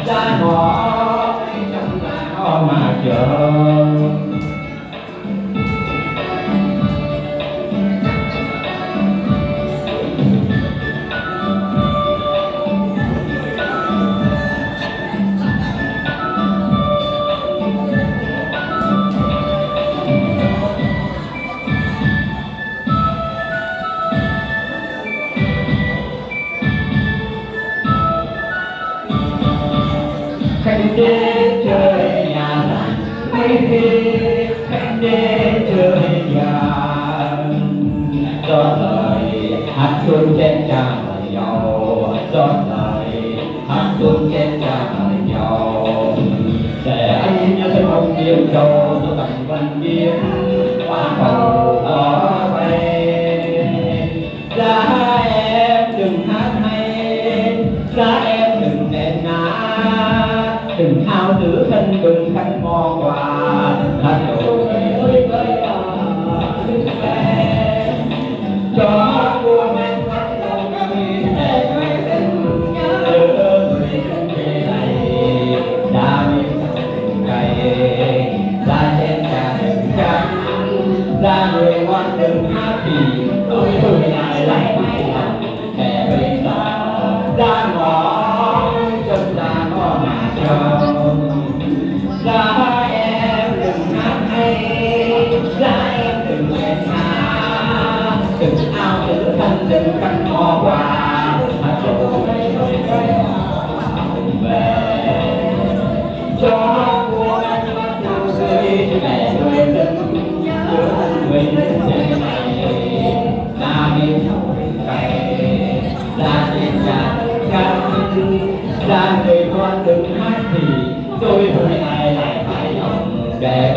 ra ngõ trong ngõ mà chờ. Khách đến chơi nhà mấy khi khách đến chơi nhà cho lời hát xuân trên tràng nhau, cho lời hát xuân trên tràng nhau để anh nhớ thêm một yêu cầu cho tặng văn biên qua cầu có bay ra em đừng hát hay ra em đừng nén ná đừng thao tử thân đừng khăn mò quà là đồ ơi với đừng về cho cô men mắt đầu người để người tình nhớ người thân về này đã biết tình cay ra trên trà đừng trắng ra người ngoan đừng hát thì tôi lại lại mãi lòng để bây giờ ra ngõ trong ra ngõ mà chờ. Ra em đừng hát hay ra em đừng hẹn hà đừng ao tử thân đừng canh mò quà hát rồi về cho cô anh bắt đầu rơi để người đừng nhớ người đừng này ra đi cày ra trên nhà ra người con đừng hát thì tôi hôm nay lại phải lòng để